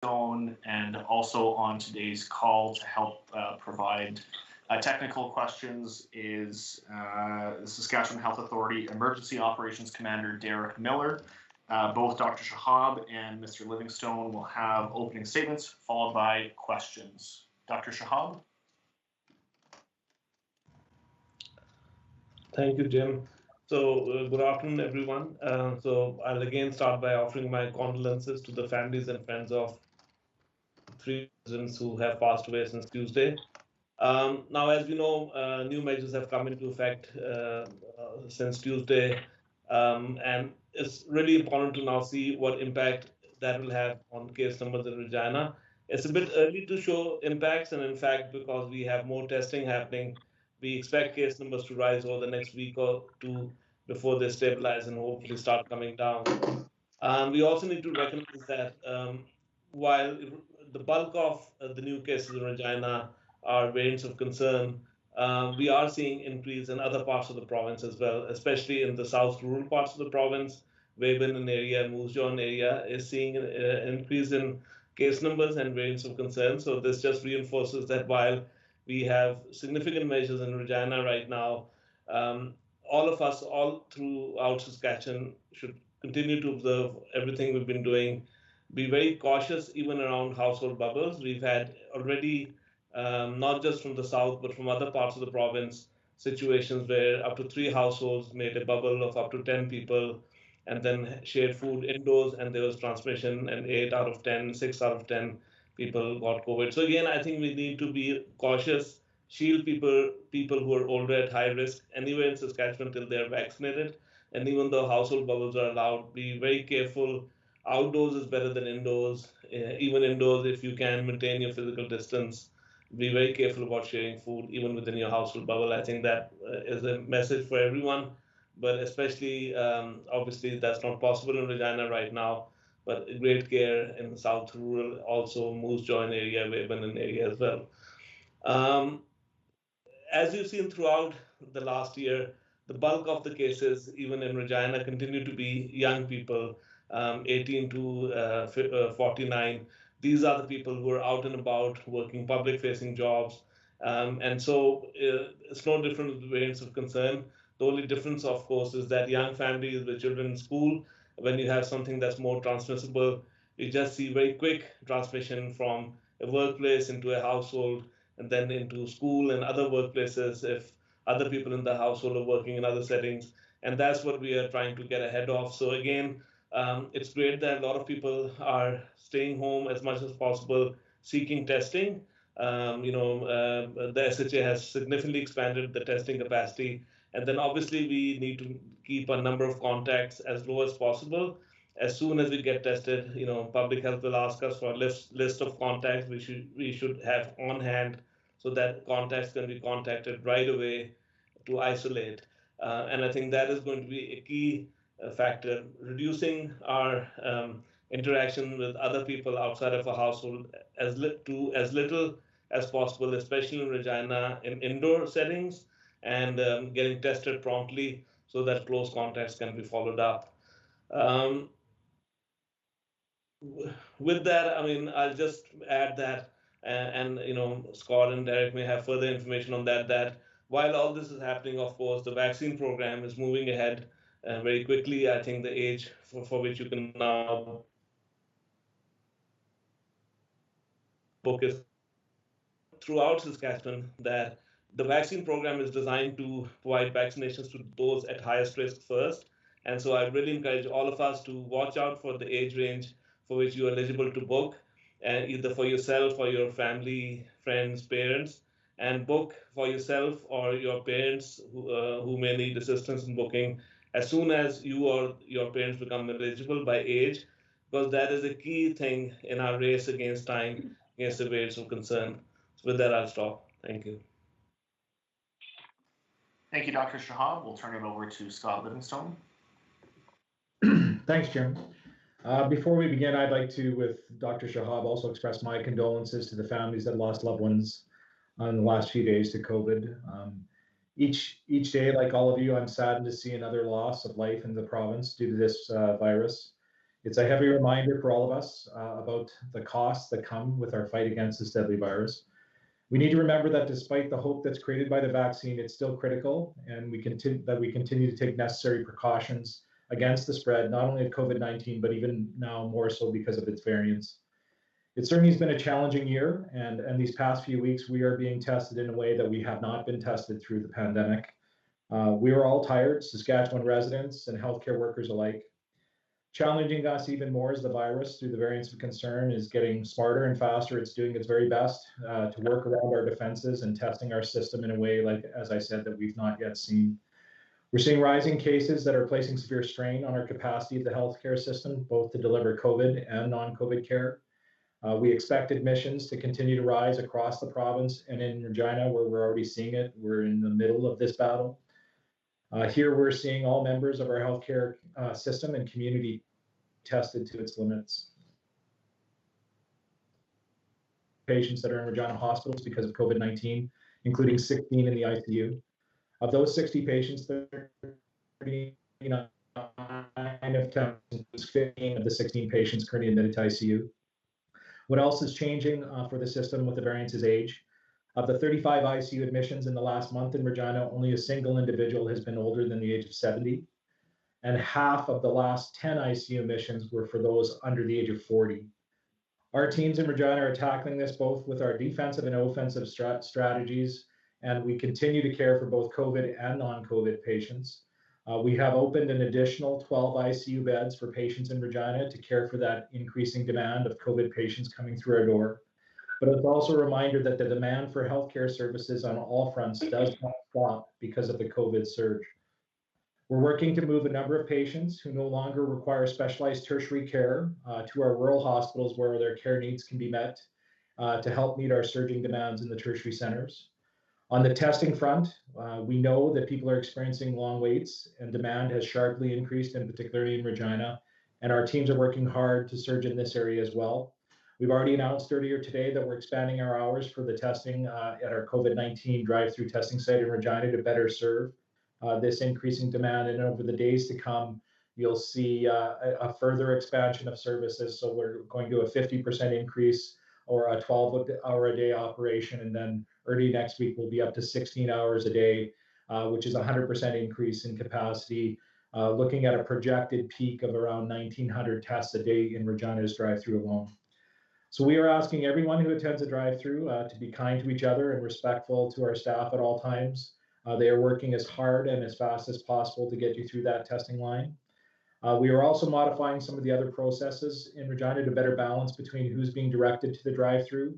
Livingstone, and also on today's call to help provide technical questions is the Saskatchewan Health Authority Emergency Operations Commander Derek Miller. Both Dr. Shahab and Mr. Livingstone will have opening statements followed by questions. Dr. Shahab? Thank you, Jim. So good afternoon, everyone. So I'll again start by offering my condolences to the families and friends of 3 residents who have passed away since Tuesday. Now, as we know, new measures have come into effect since Tuesday, and it's really important to now see what impact that will have on case numbers in Regina. It's a bit early to show impacts, and in fact, because we have more testing happening, we expect case numbers to rise over the next week or two before they stabilize and hopefully start coming down. We also need to recognize that while the bulk of the new cases in Regina are variants of concern, we are seeing increase in other parts of the province as well, especially in the south rural parts of the province. Weyburn area, Moose Jaw area is seeing an increase in case numbers and variants of concern. So this just reinforces that while we have significant measures in Regina right now, all of us, all throughout Saskatchewan, should continue to observe everything we've been doing, be very cautious even around household bubbles. We've had already, not just from the south, but from other parts of the province, situations where up to 3 households made a bubble of up to 10 people and then shared food indoors, and there was transmission, and 8 out of 10, 6 out of 10 people got COVID. So again, I think we need to be cautious, shield people who are older at high risk anywhere in Saskatchewan till they're vaccinated. And even though household bubbles are allowed, be very careful. Outdoors is better than indoors. Even indoors, if you can maintain your physical distance, be very careful about sharing food, even within your household bubble. I think that is a message for everyone, but especially, obviously, that's not possible in Regina right now, but great care in South Rural, also Moose Jaw area, Weyburn area as well. As you've seen throughout the last year, the bulk of the cases, even in Regina, continue to be young people, 18 to 49. These are the people who are out and about working public-facing jobs. And so it's no different with the variants of concern. The only difference, of course, is that young families with children in school, when you have something that's more transmissible, you just see very quick transmission from a workplace into a household and then into school and other workplaces if other people in the household are working in other settings. And that's what we are trying to get ahead of. So again, it's great that a lot of people are staying home as much as possible, seeking testing. The SHA has significantly expanded the testing capacity. And then obviously we need to keep a number of contacts as low as possible. As soon as we get tested, public health will ask us for a list of contacts we should have on hand so that contacts can be contacted right away to isolate. And I think that is going to be a key factor, reducing our interaction with other people outside of a household as little as possible, especially in Regina in indoor settings, and getting tested promptly so that close contacts can be followed up. With that, I'll just add that, Scott and Derek may have further information on that while all this is happening, of course, the vaccine program is moving ahead very quickly. I think the age for which you can now book is throughout Saskatchewan, that the vaccine program is designed to provide vaccinations to those at highest risk first. And so I really encourage all of us to watch out for the age range for which you are eligible to book, and either for yourself or your family, friends, parents, and book for yourself or your parents who may need assistance in booking as soon as you or your parents become eligible by age, because that is a key thing in our race against time, against the variants of concern. So with that, I'll stop. Thank you. Thank you, Dr. Shahab. We'll turn it over to Scott Livingstone. Thanks, Jim. Before we begin, I'd like to, with Dr. Shahab, also express my condolences to the families that lost loved ones in the last few days to COVID. Each day, like all of you, I'm saddened to see another loss of life in the province due to this virus. It's a heavy reminder for all of us about the costs that come with our fight against this deadly virus. We need to remember that despite the hope that's created by the vaccine, it's still critical, and we continue to take necessary precautions against the spread, not only of COVID-19, but even now more so because of its variants. It certainly has been a challenging year, and these past few weeks, we are being tested in a way that we have not been tested through the pandemic. We are all tired, Saskatchewan residents and healthcare workers alike. Challenging us even more is the virus, through the variants of concern, is getting smarter and faster. It's doing its very best to work around our defenses and testing our system in a way, like, as I said, that we've not yet seen. We're seeing rising cases that are placing severe strain on our capacity of the healthcare system, both to deliver COVID and non-COVID care. We expect admissions to continue to rise across the province, and in Regina, where we're already seeing it, we're in the middle of this battle. Here, we're seeing all members of our healthcare system and community tested to its limits. Patients that are in Regina hospitals because of COVID-19, including 16 in the ICU. Of those 60 patients, 39 have tested, 15 of the 16 patients currently admitted to ICU. What else is changing for the system with the variants is age. Of the 35 ICU admissions in the last month in Regina, only a single individual has been older than the age of 70. And half of the last 10 ICU admissions were for those under the age of 40. Our teams in Regina are tackling this both with our defensive and offensive strategies, and we continue to care for both COVID and non-COVID patients. We have opened an additional 12 ICU beds for patients in Regina to care for that increasing demand of COVID patients coming through our door. But it's also a reminder that the demand for healthcare services on all fronts does not stop because of the COVID surge. We're working to move a number of patients who no longer require specialized tertiary care to our rural hospitals where their care needs can be met to help meet our surging demands in the tertiary centers. On the testing front, we know that people are experiencing long waits and demand has sharply increased, and particularly in Regina, and our teams are working hard to surge in this area as well. We've already announced earlier today that we're expanding our hours for the testing at our COVID-19 drive-through testing site in Regina to better serve this increasing demand. And over the days to come, you'll see a further expansion of services. So we're going to a 50% increase or a 12-hour-a-day operation. And then early next week, we'll be up to 16 hours a day, which is a 100% increase in capacity, looking at a projected peak of around 1,900 tests a day in Regina's drive-through alone. So we are asking everyone who attends a drive-through to be kind to each other and respectful to our staff at all times. They are working as hard and as fast as possible to get you through that testing line. We are also modifying some of the other processes in Regina to better balance between who's being directed to the drive-through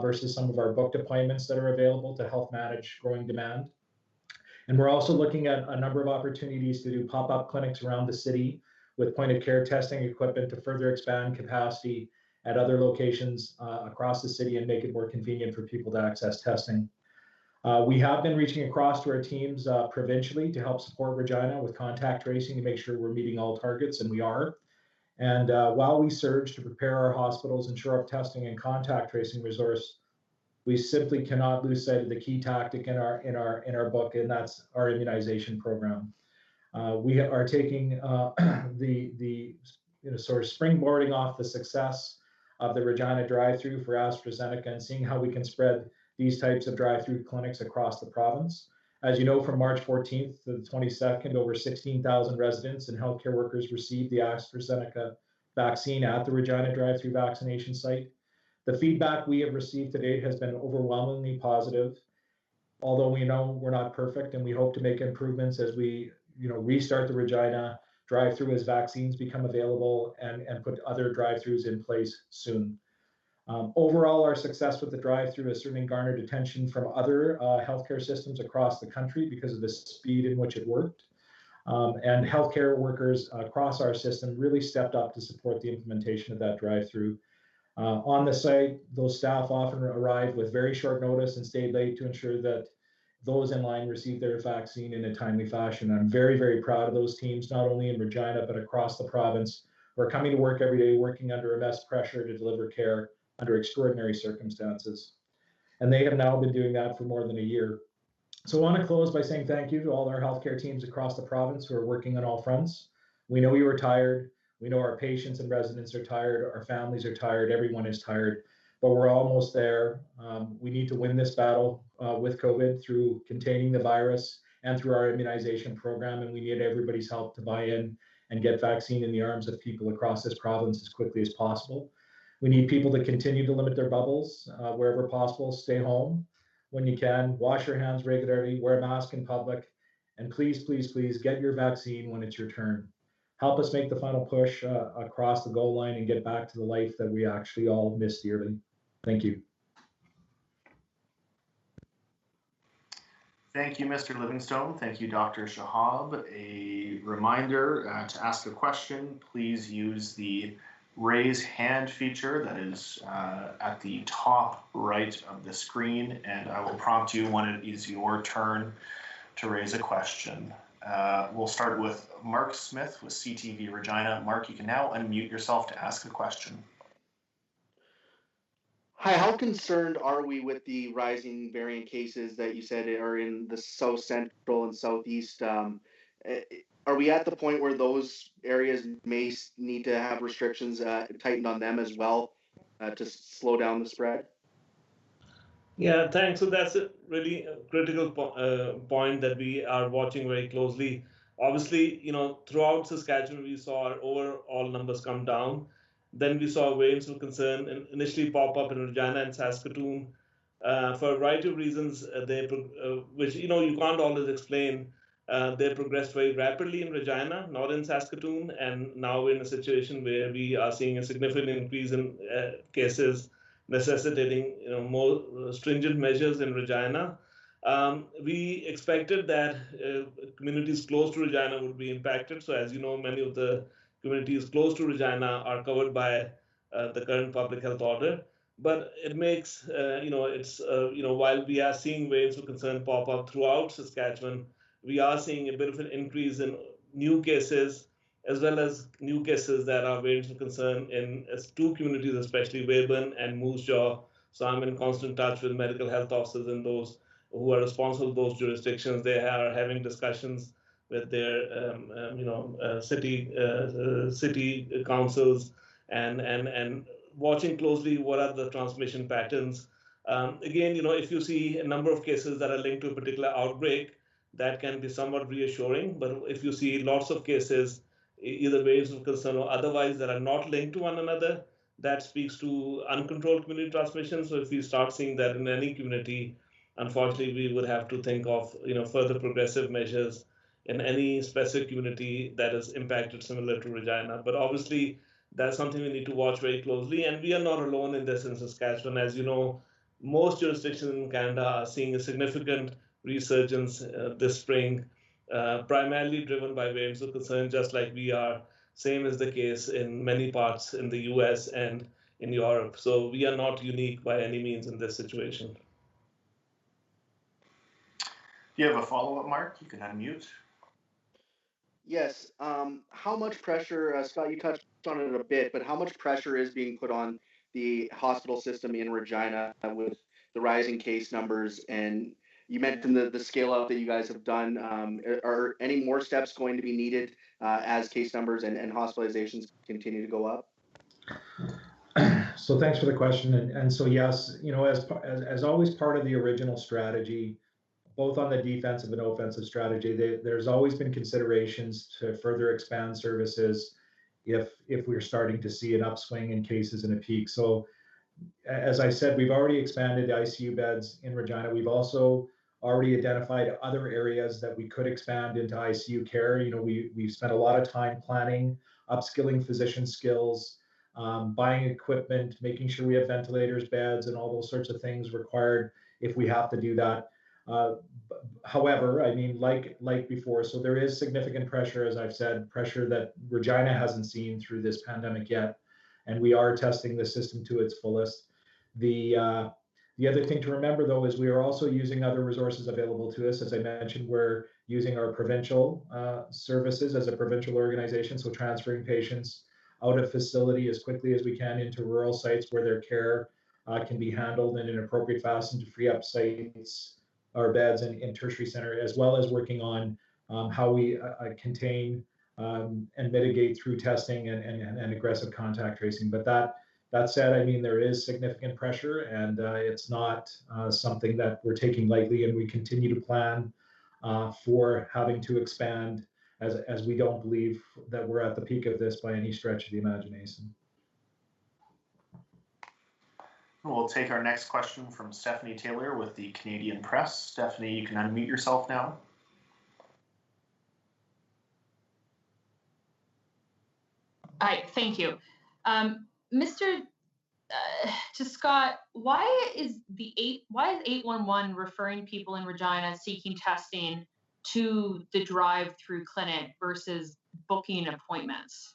versus some of our booked appointments that are available to help manage growing demand. And we're also looking at a number of opportunities to do pop-up clinics around the city with point-of-care testing equipment to further expand capacity at other locations across the city and make it more convenient for people to access testing. We have been reaching across to our teams provincially to help support Regina with contact tracing to make sure we're meeting all targets, and we are. And while we surge to prepare our hospitals and shore up testing and contact tracing resource, we simply cannot lose sight of the key tactic in our book, and that's our immunization program. We are taking the sort of springboarding off the success of the Regina drive-through for AstraZeneca and seeing how we can spread these types of drive-through clinics across the province. As you know, from March 14th to the 22nd, over 16,000 residents and healthcare workers received the AstraZeneca vaccine at the Regina drive-through vaccination site. The feedback we have received to date has been overwhelmingly positive, although we know we're not perfect and we hope to make improvements as we restart the Regina drive-through as vaccines become available and put other drive-throughs in place soon. Overall, our success with the drive-through has certainly garnered attention from other healthcare systems across the country because of the speed in which it worked. And healthcare workers across our system really stepped up to support the implementation of that drive-through. On the site, those staff often arrived with very short notice and stayed late to ensure that those in line received their vaccine in a timely fashion. I'm very, very proud of those teams, not only in Regina, but across the province, who are coming to work every day, working under immense pressure to deliver care under extraordinary circumstances. And they have now been doing that for more than a year. So I want to close by saying thank you to all our healthcare teams across the province who are working on all fronts. We know you are tired. We know our patients and residents are tired, our families are tired, everyone is tired, but we're almost there. We need to win this battle with COVID through containing the virus and through our immunization program, and we need everybody's help to buy in and get vaccine in the arms of people across this province as quickly as possible. We need people to continue to limit their bubbles wherever possible, stay home when you can, wash your hands regularly, wear a mask in public, and please, please, please get your vaccine when it's your turn. Help us make the final push across the goal line and get back to the life that we actually all miss dearly. Thank you. Thank you, Mr. Livingstone. Thank you, Dr. Shahab. A reminder to ask a question, please use the raise hand feature that is at the top right of the screen, and I will prompt you when it is your turn to raise a question. We'll start with Mark Smith with CTV Regina. Mark, you can now unmute yourself to ask a question. Hi, how concerned are we with the rising variant cases that you said are in the South Central and Southeast? Are we at the point where those areas may need to have restrictions tightened on them as well to slow down the spread? Yeah, thanks. So that's a really critical point that we are watching very closely. Obviously, throughout Saskatchewan, we saw our overall numbers come down. Then we saw variants of concern initially pop up in Regina and Saskatoon for a variety of reasons, which you can't always explain. They progressed very rapidly in Regina, not in Saskatoon, and now we're in a situation where we are seeing a significant increase in cases, necessitating more stringent measures in Regina. We expected that communities close to Regina would be impacted. So as you know, many of the communities close to Regina are covered by the current public health order. But it makes, while we are seeing variants of concern pop up throughout Saskatchewan, we are seeing a bit of an increase in new cases, as well as new cases that are variants of concern in two communities, especially Weyburn and Moose Jaw. So I'm in constant touch with medical health officers in those who are responsible for those jurisdictions. They are having discussions with their city councils and watching closely what are the transmission patterns. Again, if you see a number of cases that are linked to a particular outbreak, that can be somewhat reassuring. But if you see lots of cases, either waves of concern or otherwise, that are not linked to one another, that speaks to uncontrolled community transmission. So if we start seeing that in any community, unfortunately, we would have to think of further progressive measures in any specific community that is impacted similar to Regina. But obviously, that's something we need to watch very closely. And we are not alone in this in Saskatchewan. As you know, most jurisdictions in Canada are seeing a significant resurgence this spring, primarily driven by variants of concern, just like we are. Same is the case in many parts in the US and in Europe. So we are not unique by any means in this situation. Do you have a follow-up, Mark? You can unmute. Yes. How much pressure, Scott, you touched on it a bit, but how much pressure is being put on the hospital system in Regina with the rising case numbers? And you mentioned the scale up that you guys have done. Are any more steps going to be needed as case numbers and hospitalizations continue to go up? So thanks for the question. And so, yes, as always part of the original strategy, both on the defensive and offensive strategy, there's always been considerations to further expand services if we're starting to see an upswing in cases and a peak. So as I said, we've already expanded the ICU beds in Regina. We've also already identified other areas that we could expand into ICU care. We've spent a lot of time planning, upskilling physician skills, buying equipment, making sure we have ventilators, beds, and all those sorts of things required if we have to do that. However, I mean, like before, so there is significant pressure, as I've said, pressure that Regina hasn't seen through this pandemic yet, and we are testing the system to its fullest. The other thing to remember, though, is we are also using other resources available to us. As I mentioned, we're using our provincial services as a provincial organization, so transferring patients out of facility as quickly as we can into rural sites where their care can be handled in an appropriate fashion to free up sites or beds in tertiary center, as well as working on how we contain and mitigate through testing and aggressive contact tracing. But that said, I mean, there is significant pressure, and it's not something that we're taking lightly, and we continue to plan for having to expand as we don't believe that we're at the peak of this by any stretch of the imagination. We'll take our next question from Stephanie Taylor with the Canadian Press. Stephanie, you can unmute yourself now. Hi, thank you. To Scott, why is 811 referring people in Regina seeking testing to the drive-through clinic versus booking appointments?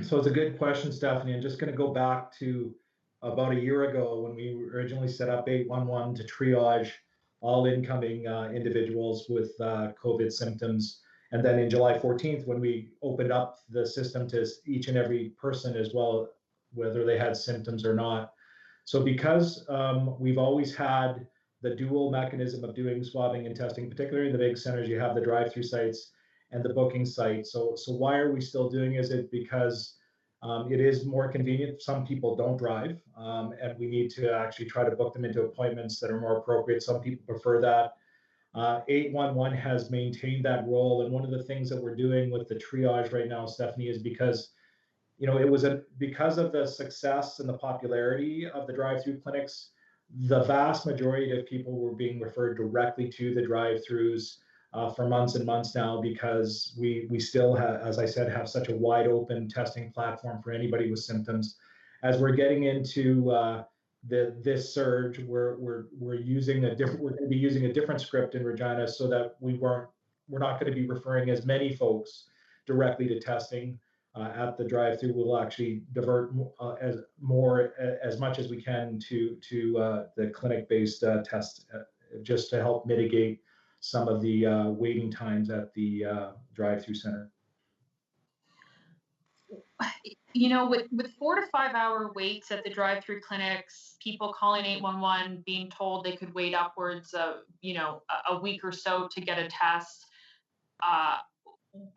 So it's a good question, Stephanie. I'm just going to go back to about a year ago when we originally set up 811 to triage all incoming individuals with COVID symptoms. And then in July 14th, when we opened up the system to each and every person as well, whether they had symptoms or not. So because we've always had the dual mechanism of doing swabbing and testing, particularly in the big centers, you have the drive-through sites and the booking site. So why are we still doing it? Is it because it is more convenient? Some people don't drive, and we need to actually try to book them into appointments that are more appropriate. Some people prefer that. 811 has maintained that role. And one of the things that we're doing with the triage right now, Stephanie, is because it was because of the success and the popularity of the drive-through clinics, the vast majority of people were being referred directly to the drive-throughs for months and months now, because we still have, as I said, have such a wide open testing platform for anybody with symptoms. As we're getting into this surge, we're going to be using a different script in Regina, so that we're not going to be referring as many folks directly to testing at the drive-through. We'll actually divert as much as we can to the clinic-based tests, just to help mitigate some of the waiting times at the drive-through center. With 4 to 5 hour waits at the drive-through clinics, people calling 811, being told they could wait upwards of, a week or so to get a test,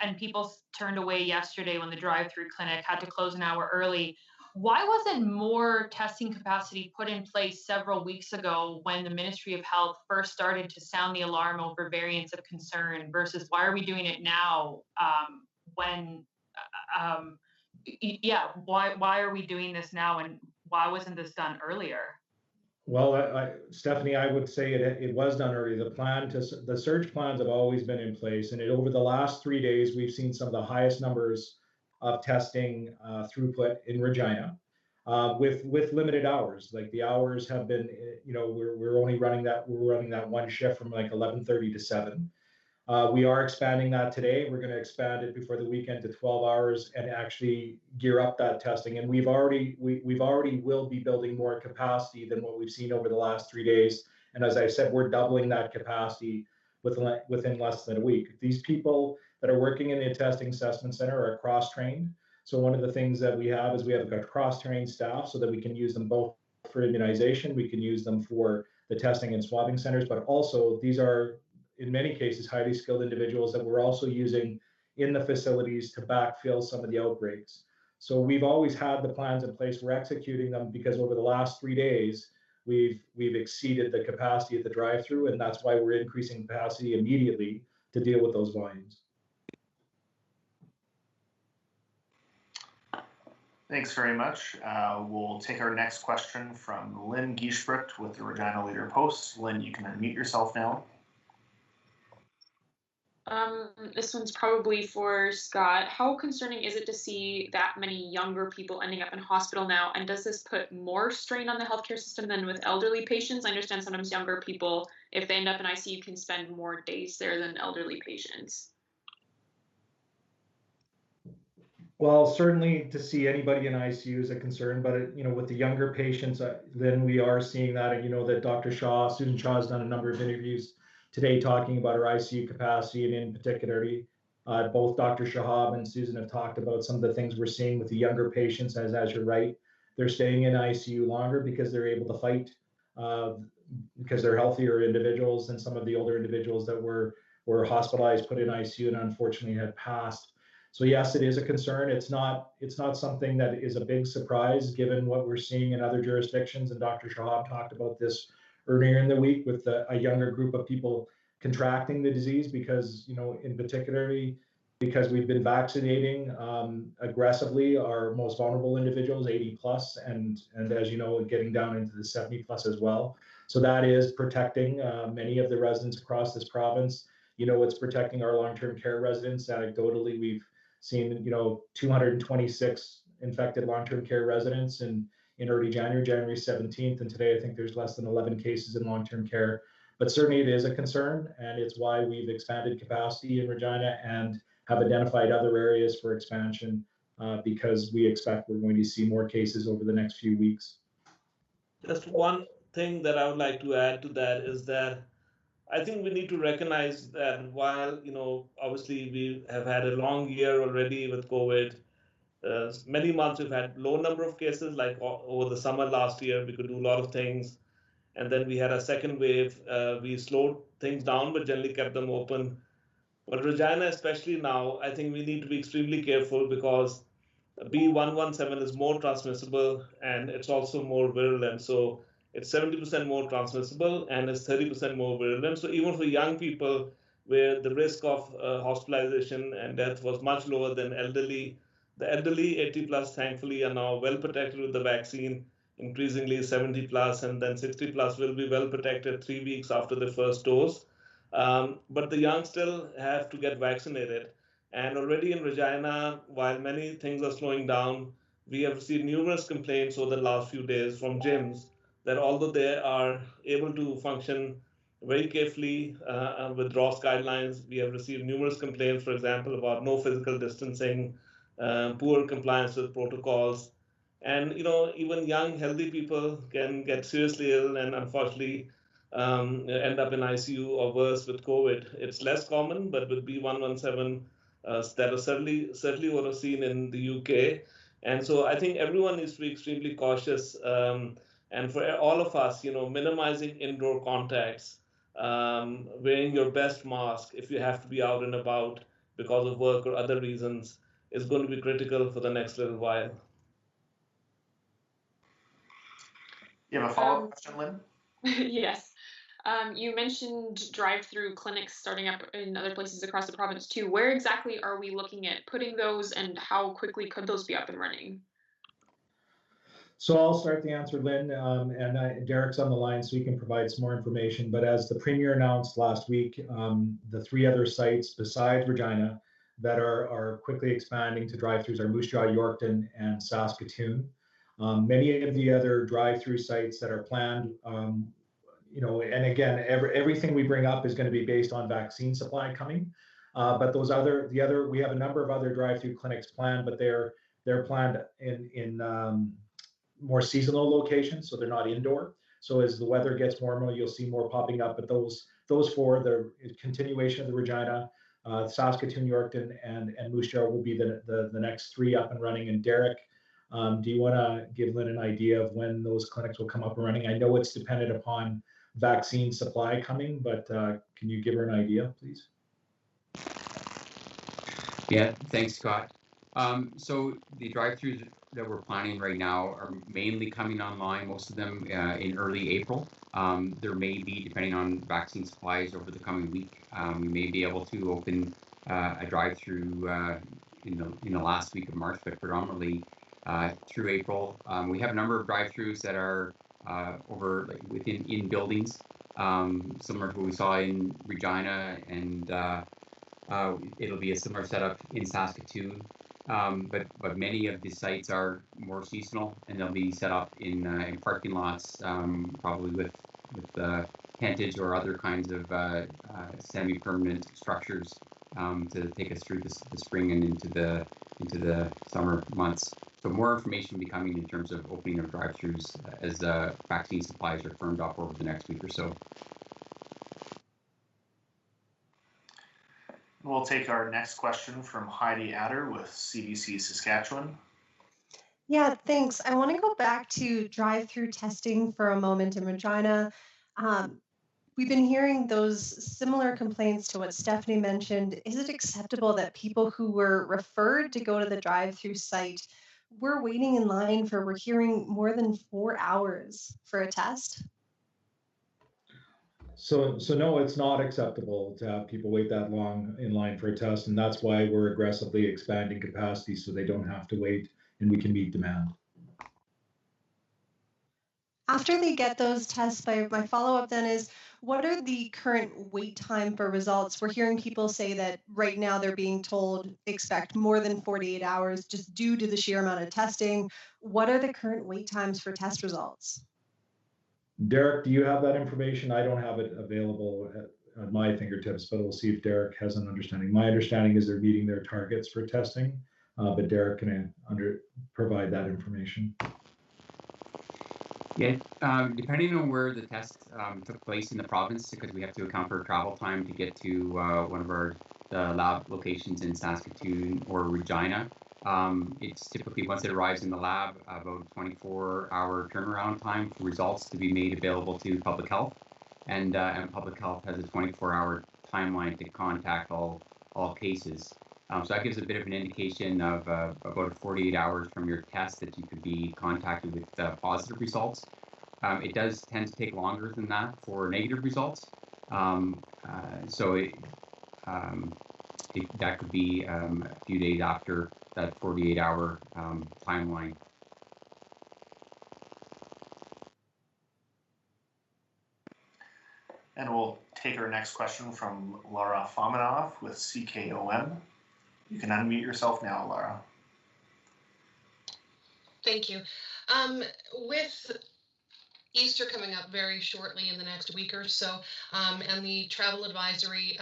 and people turned away yesterday when the drive-through clinic had to close an hour early. Why wasn't more testing capacity put in place several weeks ago when the Ministry of Health first started to sound the alarm over variants of concern, versus why are we doing it now why are we doing this now, and why wasn't this done earlier? Well, Stephanie, I would say it was done early. The surge plans have always been in place, and over the last 3 days, we've seen some of the highest numbers of testing throughput in Regina, with limited hours. Like, the hours have been, we're only running that one shift from like 11:30 to 7. We are expanding that today. We're going to expand it before the weekend to 12 hours and actually gear up that testing. And we've already will be building more capacity than what we've seen over the last 3 days. And as I said, we're doubling that capacity within less than a week. These people that are working in the testing assessment center are cross-trained. So one of the things that we have is we have a cross-trained staff, so that we can use them both for immunization, we can use them for the testing and swabbing centers, but also these are, in many cases, highly skilled individuals that we're also using in the facilities to backfill some of the outbreaks. So we've always had the plans in place. We're executing them because over the last 3 days, we've exceeded the capacity at the drive-through, and that's why we're increasing capacity immediately to deal with those volumes. Thanks very much. We'll take our next question from Lynn Geisbrecht with the Regina Leader-Post. Lynn, you can unmute yourself now. This one's probably for Scott. How concerning is it to see that many younger people ending up in hospital now? And does this put more strain on the healthcare system than with elderly patients? I understand sometimes younger people, if they end up in ICU, can spend more days there than elderly patients. Well, certainly to see anybody in ICU is a concern, but with the younger patients, then we are seeing that, and that Susan Shaw has done a number of interviews today talking about our ICU capacity, and in particular, both Dr. Shahab and Susan have talked about some of the things we're seeing with the younger patients. As you're right, they're staying in ICU longer because they're able to fight, because they're healthier individuals than some of the older individuals that were hospitalized, put in ICU, and unfortunately had passed. So yes, it is a concern. It's not something that is a big surprise given what we're seeing in other jurisdictions. And Dr. Shahab talked about this earlier in the week with a younger group of people contracting the disease because, in particularly because we've been vaccinating aggressively our most vulnerable individuals, 80 plus, and as you know, getting down into the 70 plus as well. So that is protecting many of the residents across this province. It's protecting our long-term care residents. Anecdotally, we've seen 226 infected long-term care residents in early January 17th, and today I think there's less than 11 cases in long-term care. But certainly it is a concern, and it's why we've expanded capacity in Regina and have identified other areas for expansion because we expect we're going to see more cases over the next few weeks. Just one thing that I would like to add to that is that I think we need to recognize that while, obviously we have had a long year already with COVID, many months we've had low number of cases, like over the summer last year, we could do a lot of things. And then we had a second wave. We slowed things down, but generally kept them open. But Regina, especially now, I think we need to be extremely careful because B117 is more transmissible and it's also more virulent. So it's 70% more transmissible and it's 30% more virulent. So even for young people where the risk of hospitalization and death was much lower than elderly, the elderly 80 plus thankfully are now well protected with the vaccine, increasingly 70 plus, and then 60 plus will be well protected 3 weeks after the first dose. But the young still have to get vaccinated. And already in Regina, while many things are slowing down, we have received numerous complaints over the last few days from gyms that although they are able to function very carefully with ROS guidelines, we have received numerous complaints, for example, about no physical distancing, poor compliance with protocols. And, even young, healthy people can get seriously ill and unfortunately end up in ICU or worse with COVID. It's less common, but with B117, that is certainly what I've seen in the UK. And so I think everyone needs to be extremely cautious. And for all of us, minimizing indoor contacts, wearing your best mask if you have to be out and about because of work or other reasons is going to be critical for the next little while. You have a follow-up question, Lynn? Yes. You mentioned DriveThru Clinics starting up in other places across the province too. Where exactly are we looking at putting those and how quickly could those be up and running? So I'll start the answer, Lynn, and Derek's on the line so he can provide some more information. But as the Premier announced last week, the 3 other sites besides Regina that are quickly expanding to drive-thrus are Moose Jaw, Yorkton, and Saskatoon. Many of the other drive-thru sites that are planned, and again, everything we bring up is going to be based on vaccine supply coming. But we have a number of other drive-thru clinics planned, but they're planned in more seasonal locations, so they're not indoor. So as the weather gets warmer, you'll see more popping up. But those 4, the continuation of the Regina, Saskatoon, Yorkton, and Moose Jaw will be the next 3 up and running. And Derek, do you want to give Lynn an idea of when those clinics will come up and running? I know it's dependent upon vaccine supply coming, but can you give her an idea, please? Yeah, thanks, Scott. So the drive-thrus that we're planning right now are mainly coming online, most of them in early April. There may be, depending on vaccine supplies over the coming week, we may be able to open a drive-thru in the last week of March, but predominantly through April. We have a number of drive-thrus that are in buildings, similar to what we saw in Regina, and it'll be a similar setup in Saskatoon. But many of the sites are more seasonal, and they'll be set up in parking lots, probably with tentage or other kinds of semi-permanent structures to take us through the spring and into the summer months. So more information will be coming in terms of opening of drive-thrus as vaccine supplies are firmed up over the next week or so. We'll take our next question from Heidi Adder with CBC Saskatchewan. Yeah, thanks. I want to go back to drive-through testing for a moment in Regina. we've been hearing those similar complaints to what Stephanie mentioned. Is it acceptable that people who were referred to go to the drive-through site were waiting in line for, we're hearing, more than 4 hours for a test? So no, it's not acceptable to have people wait that long in line for a test, and that's why we're aggressively expanding capacity so they don't have to wait and we can meet demand. After they get those tests, my follow-up then is, what are the current wait time for results? We're hearing people say that right now they're being told expect more than 48 hours just due to the sheer amount of testing. What are the current wait times for test results? Derek, do you have that information? I don't have it available at my fingertips, but we'll see if Derek has an understanding. My understanding is they're meeting their targets for testing, but Derek can provide that information. Yeah, depending on where the test took place in the province, because we have to account for travel time to get to one of the lab locations in Saskatoon or Regina. It's typically, once it arrives in the lab, about 24-hour turnaround time for results to be made available to public health, and public health has a 24-hour timeline to contact all cases. So that gives a bit of an indication of about 48 hours from your test that you could be contacted with positive results. It does tend to take longer than that for negative results. That could be a few days after that 48-hour timeline. And we'll take our next question from Laura Fominov with CKOM. You can unmute yourself now, Laura. Thank you. With Easter coming up very shortly in the next week or so, and the travel advisory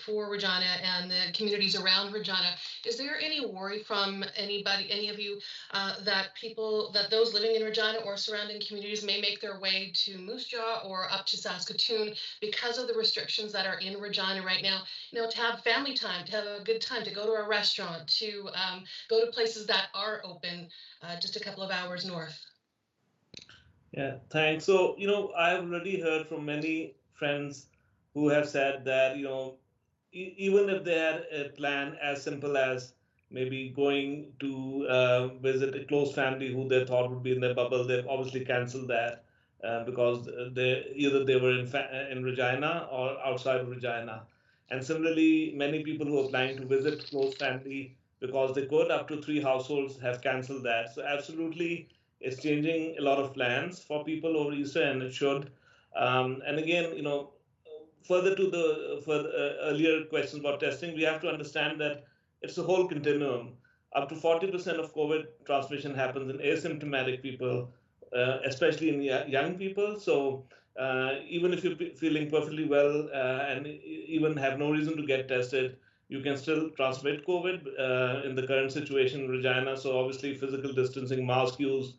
for Regina and the communities around Regina, is there any worry from any of you, that those living in Regina or surrounding communities may make their way to Moose Jaw or up to Saskatoon because of the restrictions that are in Regina right now? You know, to have family time, to have a good time, to go to a restaurant, to go to places that are open just a couple of hours north. Yeah, thanks. So, I've already heard from many friends who have said that, even if they had a plan as simple as maybe going to visit a close family who they thought would be in their bubble, they've obviously canceled that because they were in Regina or outside of Regina. And similarly, many people who are planning to visit close family because they could, up to 3 households, have canceled that. So absolutely, it's changing a lot of plans for people over Easter, and it should. And again, further to the earlier questions about testing, we have to understand that it's a whole continuum. Up to 40% of COVID transmission happens in asymptomatic people, especially in young people. So even if you're feeling perfectly well and even have no reason to get tested, you can still transmit COVID in the current situation in Regina. So obviously physical distancing, mask use,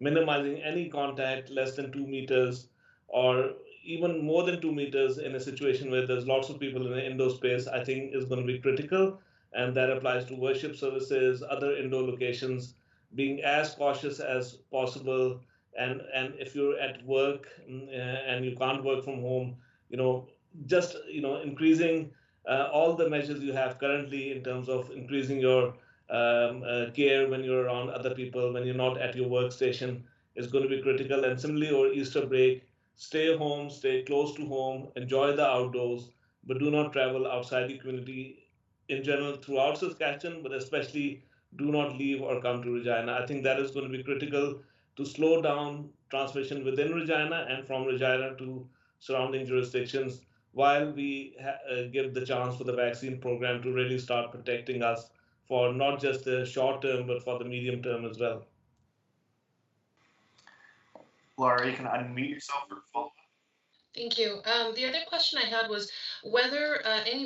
minimizing any contact less than 2 meters or even more than 2 meters in a situation where there's lots of people in the indoor space, I think is going to be critical. And that applies to worship services, other indoor locations, being as cautious as possible. And if you're at work and you can't work from home, just, increasing all the measures you have currently in terms of increasing your care when you're around other people, when you're not at your workstation, is going to be critical. And similarly, over Easter break, stay home, stay close to home, enjoy the outdoors, but do not travel outside the community in general throughout Saskatchewan, but especially do not leave or come to Regina. I think that is going to be critical to slow down transmission within Regina and from Regina to surrounding jurisdictions while we give the chance for the vaccine program to really start protecting us for not just the short term, but for the medium term as well. Laura, you can unmute yourself for follow-up. Thank you. The other question I had was whether,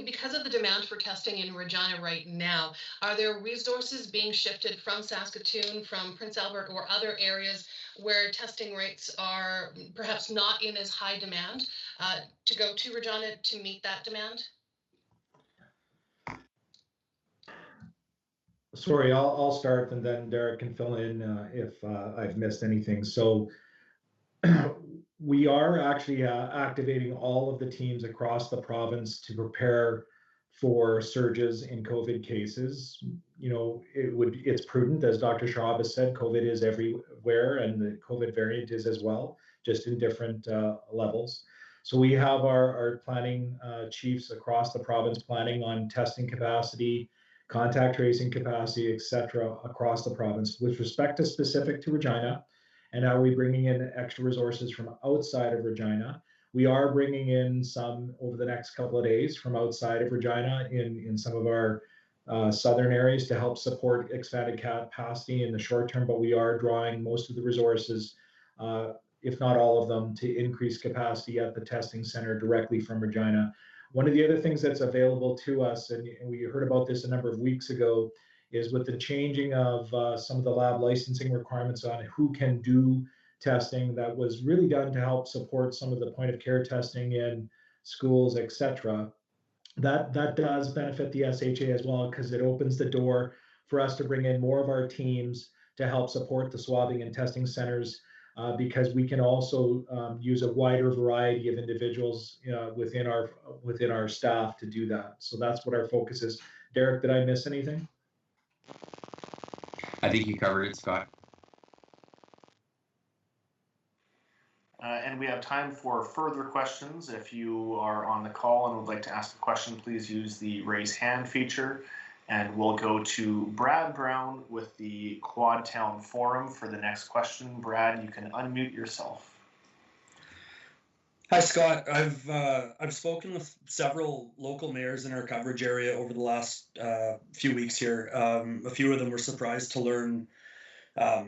because of the demand for testing in Regina right now, are there resources being shifted from Saskatoon, from Prince Albert, or other areas where testing rates are perhaps not in as high demand to go to Regina to meet that demand? Sorry, I'll start and then Derek can fill in if I've missed anything. So we are actually activating all of the teams across the province to prepare for surges in COVID cases. It's prudent, as Dr. Shahab has said, COVID is everywhere, and the COVID variant is as well, just in different levels. So we have our planning chiefs across the province planning on testing capacity, contact tracing capacity, et cetera, across the province. With respect to specific to Regina, and are we bringing in extra resources from outside of Regina? We are bringing in some over the next couple of days from outside of Regina in some of our southern areas to help support expanded capacity in the short term, but we are drawing most of the resources, if not all of them, to increase capacity at the testing center directly from Regina. One of the other things that's available to us, and we heard about this a number of weeks ago, is with the changing of some of the lab licensing requirements on who can do testing, that was really done to help support some of the point of care testing in schools, et cetera. That does benefit the SHA as well, because it opens the door for us to bring in more of our teams to help support the swabbing and testing centers, because we can also use a wider variety of individuals within our staff to do that. So that's what our focus is. Derek, did I miss anything? I think you covered it, Scott. And we have time for further questions. If you are on the call and would like to ask a question, please use the raise hand feature. And we'll go to Brad Brown with the Quad Town Forum for the next question. Brad, you can unmute yourself. Hi, Scott. I've spoken with several local mayors in our coverage area over the last few weeks here. A few of them were surprised to learn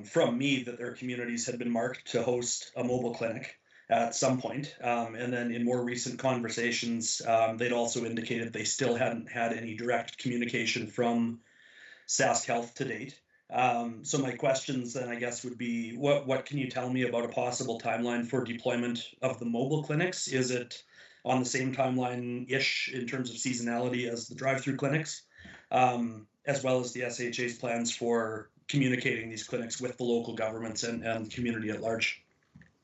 from me that their communities had been marked to host a mobile clinic at some point. And then in more recent conversations, they'd also indicated they still hadn't had any direct communication from Sask Health to date. So my questions then, I guess, would be, what can you tell me about a possible timeline for deployment of the mobile clinics? Is it on the same timeline-ish in terms of seasonality as the drive-through clinics, as well as the SHA's plans for communicating these clinics with the local governments and community at large?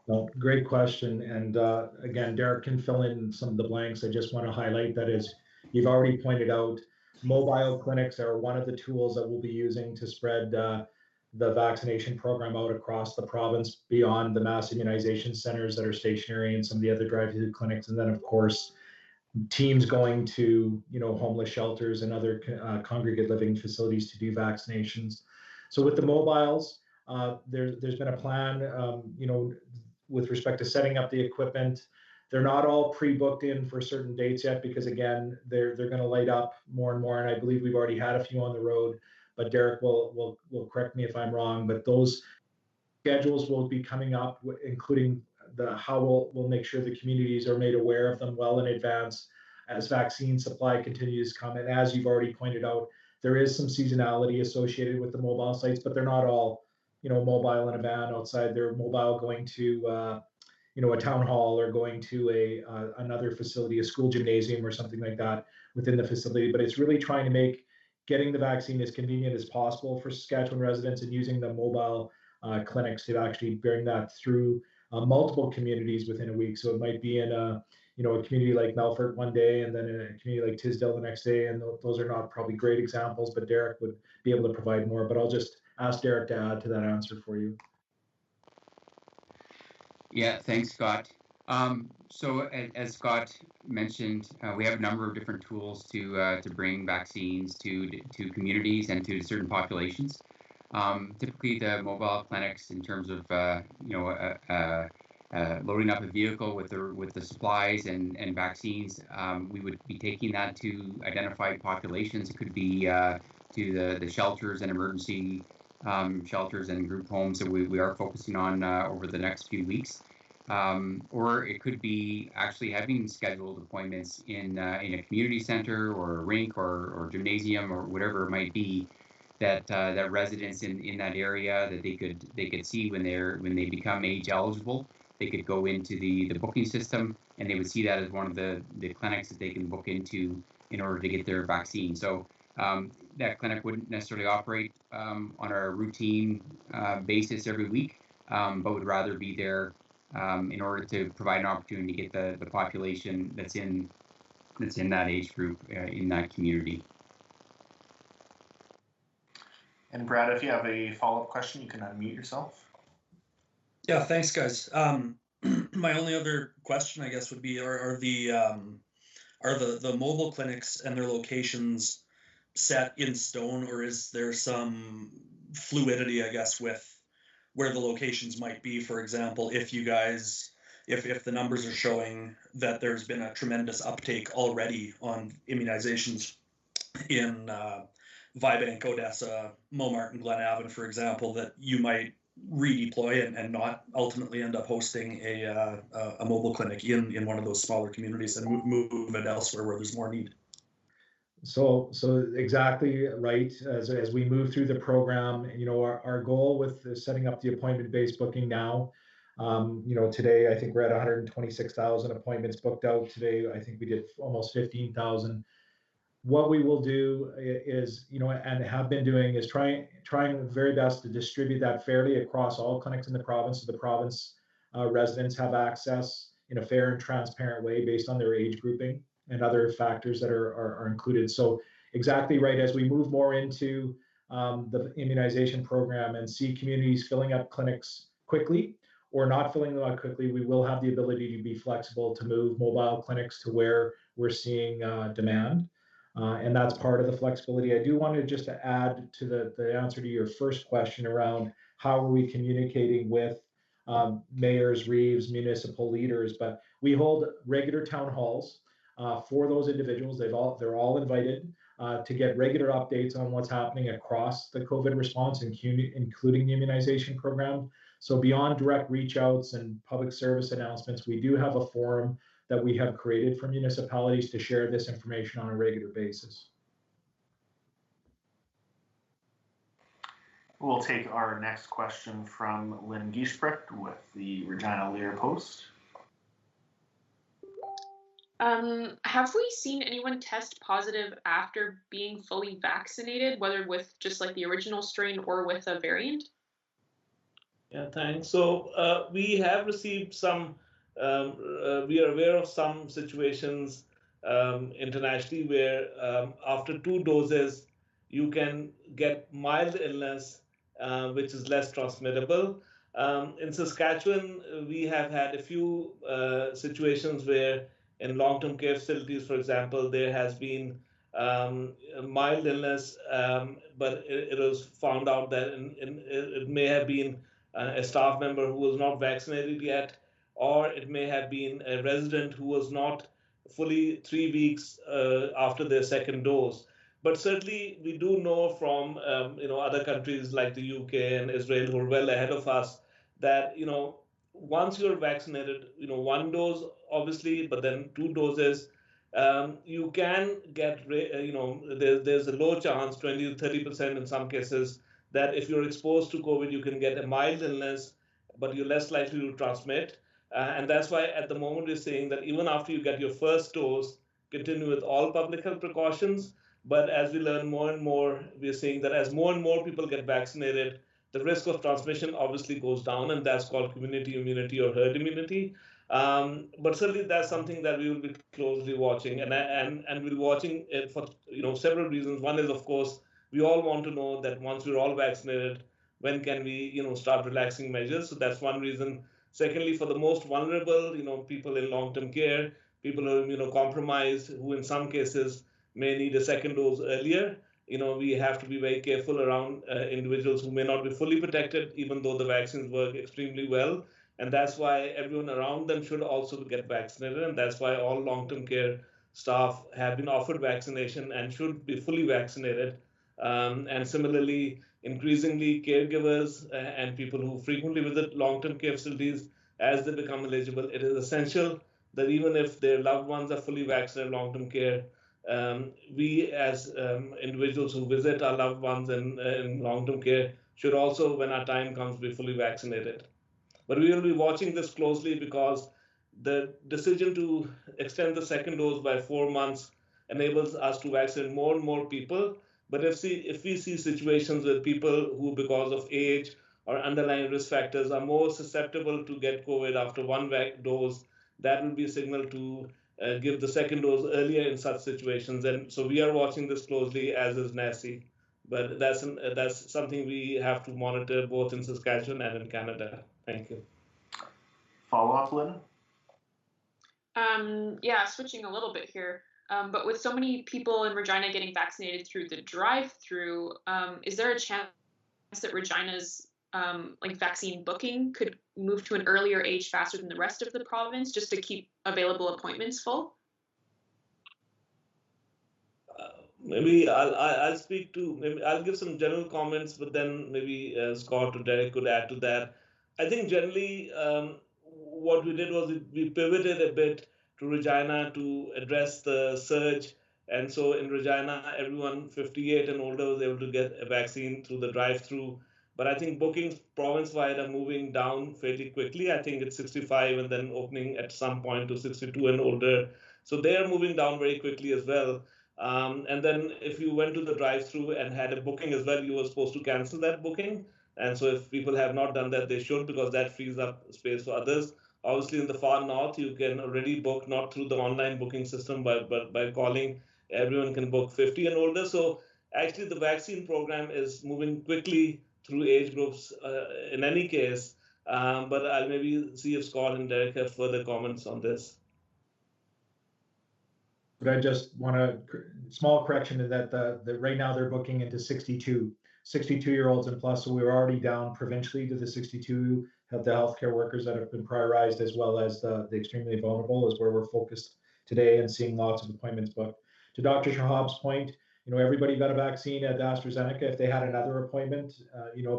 Well, great question. And again, Derek can fill in some of the blanks. I just want to highlight that, as you've already pointed out, mobile clinics are one of the tools that we'll be using to spread the vaccination program out across the province beyond the mass immunization centers that are stationary and some of the other drive-through clinics. And then, of course, teams going to homeless shelters and other congregate living facilities to do vaccinations. So with the mobiles, there's been a plan, with respect to setting up the equipment. They're not all pre-booked in for certain dates yet, because again, they're going to light up more and more. And I believe we've already had a few on the road, but Derek will correct me if I'm wrong. But those schedules will be coming up, including how we'll make sure the communities are made aware of them well in advance as vaccine supply continues to come. And as you've already pointed out, there is some seasonality associated with the mobile sites, but they're not all, mobile in a van outside. They're mobile going to, a town hall or going to another facility, a school gymnasium or something like that within the facility. But it's really trying to make getting the vaccine as convenient as possible for Saskatchewan residents, and using the mobile clinics to actually bring that through multiple communities within a week. So it might be in a community like Melfort one day, and then in a community like Tisdale the next day. And those are not probably great examples, but Derek would be able to provide more. But I'll just ask Derek to add to that answer for you. Yeah, thanks, Scott. So as Scott mentioned, we have a number of different tools to bring vaccines to communities and to certain populations. Typically, the mobile clinics, in terms of loading up a vehicle with the supplies and vaccines, we would be taking that to identified populations. It could be to the shelters and emergency shelters and group homes that we are focusing on over the next few weeks. Or it could be actually having scheduled appointments in a community center or a rink or gymnasium or whatever it might be, that residents in that area, that they could see when they become age eligible. They could go into the booking system, and they would see that as one of the clinics that they can book into in order to get their vaccine. So that clinic wouldn't necessarily operate on a routine basis every week, but would rather be there in order to provide an opportunity to get the population that's in that age group in that community. And Brad, if you have a follow-up question, you can unmute yourself. Yeah, thanks, guys. My only other question, I guess, would be: are the mobile clinics and their locations set in stone, or is there some fluidity, I guess, with where the locations might be? For example, if you guys, if the numbers are showing that there's been a tremendous uptake already on immunizations in Vibank, Odessa, Montmartre, and Glenavon, for example, that you might redeploy and not ultimately end up hosting a mobile clinic in one of those smaller communities and move it elsewhere where there's more need. So exactly right. As we move through the program, our goal with setting up the appointment-based booking now, today I think we're at 126,000 appointments booked out. Today I think we did almost 15,000. What we will do is, and have been doing, is trying very best to distribute that fairly across all clinics in the province, so the province residents have access in a fair and transparent way based on their age grouping and other factors that are included. So exactly right. As we move more into the immunization program and see communities filling up clinics quickly or not filling them up quickly, we will have the ability to be flexible to move mobile clinics to where we're seeing demand. And that's part of the flexibility. I do want to just add to the answer to your first question around how are we communicating with mayors, reeves, municipal leaders, but we hold regular town halls for those individuals. They're all invited to get regular updates on what's happening across the COVID response, including the immunization program. So beyond direct reach outs and public service announcements, we do have a forum that we have created for municipalities to share this information on a regular basis. We'll take our next question from Lynn Geisbrecht with the Regina Lear Post. Have we seen anyone test positive after being fully vaccinated, whether with just like the original strain or with a variant? Yeah, thanks. So we have received some, we are aware of some situations internationally where after 2 doses, you can get mild illness, which is less transmittable. In Saskatchewan, we have had a few situations where in long-term care facilities, for example, there has been mild illness, but it was found out that it may have been a staff member who was not vaccinated yet, or it may have been a resident who was not fully 3 weeks after their second dose. But certainly we do know from other countries like the UK and Israel who are well ahead of us that once you're vaccinated, 1 dose obviously, but then 2 doses, you can get there's a low chance, 20 to 30% in some cases, that if you're exposed to COVID, you can get a mild illness, but you're less likely to transmit. And that's why at the moment we're saying that even after you get your first dose, continue with all public health precautions. But as we learn more and more, we're seeing that as more and more people get vaccinated, the risk of transmission obviously goes down, and that's called community immunity or herd immunity. But certainly that's something that we will be closely watching, and we'll be watching it for several reasons. One is, of course, we all want to know that once we're all vaccinated, when can we start relaxing measures? So that's one reason. Secondly, for the most vulnerable, people in long-term care, people who are immunocompromised, who in some cases may need a second dose earlier, we have to be very careful around individuals who may not be fully protected, even though the vaccines work extremely well. And that's why everyone around them should also get vaccinated. And that's why all long-term care staff have been offered vaccination and should be fully vaccinated. And similarly, increasingly caregivers and people who frequently visit long-term care facilities, as they become eligible, it is essential that even if their loved ones are fully vaccinated long-term care, we as individuals who visit our loved ones in long-term care should also, when our time comes, be fully vaccinated. But we will be watching this closely because the decision to extend the second dose by 4 months enables us to vaccinate more and more people. But if we see situations with people who, because of age or underlying risk factors are more susceptible to get COVID after one dose, that will be a signal to give the second dose earlier in such situations. And so we are watching this closely, as is NACI. But that's something we have to monitor both in Saskatchewan and in Canada. Thank you. Follow up, Lynn? Yeah, switching a little bit here. But with so many people in Regina getting vaccinated through the drive-through, is there a chance that Regina's vaccine booking could move to an earlier age faster than the rest of the province, just to keep available appointments full? Maybe I'll speak to, maybe I'll give some general comments, but then maybe Scott or Derek could add to that. I think generally what we did was we pivoted a bit to Regina to address the surge. And so in Regina, everyone 58 and older was able to get a vaccine through the drive-through. But I think bookings province-wide are moving down fairly quickly. I think it's 65 and then opening at some point to 62 and older. So they are moving down very quickly as well. And then if you went to the drive-through and had a booking as well, you were supposed to cancel that booking. And so if people have not done that, they should, because that frees up space for others. Obviously, in the far north, you can already book not through the online booking system, but by calling. Everyone can book 50 and older. So actually, the vaccine program is moving quickly through age groups in any case. But I'll maybe see if Scott and Derek have further comments on this. But I just want a small correction in that right now they're booking into 62-year-olds and plus. So we were already down provincially to the 62 of the healthcare workers that have been prioritized, as well as the extremely vulnerable is where we're focused today and seeing lots of appointments booked. To Dr. Shahab's point, everybody got a vaccine at AstraZeneca. If they had another appointment,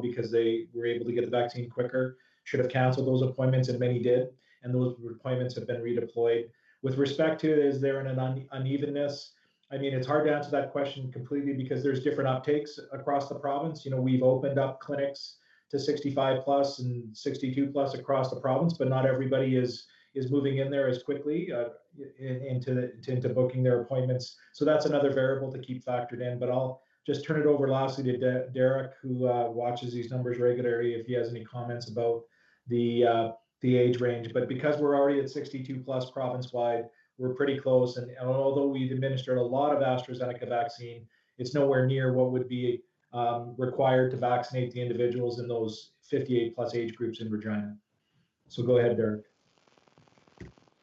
because they were able to get the vaccine quicker, should have canceled those appointments, and many did. And those appointments have been redeployed. With respect to, is there an unevenness? I mean, it's hard to answer that question completely because there's different uptakes across the province. We've opened up clinics to 65 plus and 62 plus across the province, but not everybody is moving in there as quickly into booking their appointments. So that's another variable to keep factored in. But I'll just turn it over lastly to Derek, who watches these numbers regularly, if he has any comments about the age range. But because we're already at 62 plus province-wide, we're pretty close. And although we've administered a lot of AstraZeneca vaccine, it's nowhere near what would be required to vaccinate the individuals in those 58 plus age groups in Regina. So go ahead, Derek.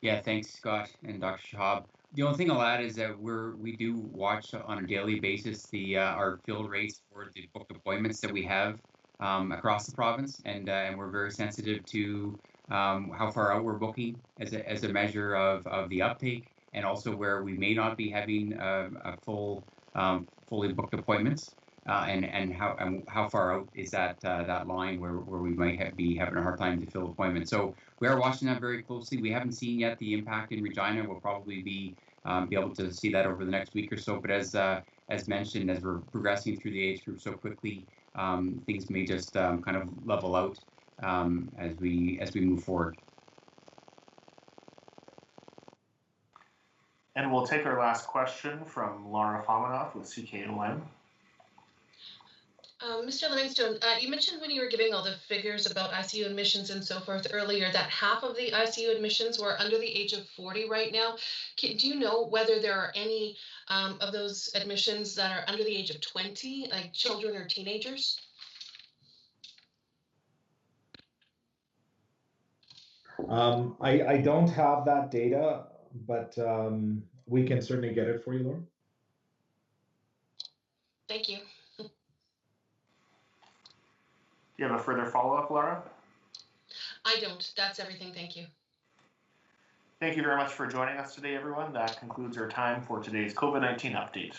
Yeah, thanks, Scott and Dr. Shahab. The only thing I'll add is that we do watch on a daily basis our fill rates for the booked appointments that we have across the province, and we're very sensitive to how far out we're booking as a measure of the uptake, and also where we may not be having a fully booked appointments, and how far out is that line where we might be having a hard time to fill appointments. So we are watching that very closely. We haven't seen yet the impact in Regina. We'll probably be able to see that over the next week or so. But as mentioned, as we're progressing through the age group so quickly, things may just kind of level out as we move forward. And we'll take our last question from Laura Fominov with CKOM. Mr. Livingstone, you mentioned when you were giving all the figures about ICU admissions and so forth earlier that half of the ICU admissions were under the age of 40 right now. Do you know whether there are any of those admissions that are under the age of 20, like children or teenagers? I don't have that data, but we can certainly get it for you, Laura. Thank you. Do you have a further follow-up, Laura? I don't. That's everything. Thank you. Thank you very much for joining us today, everyone. That concludes our time for today's COVID-19 update.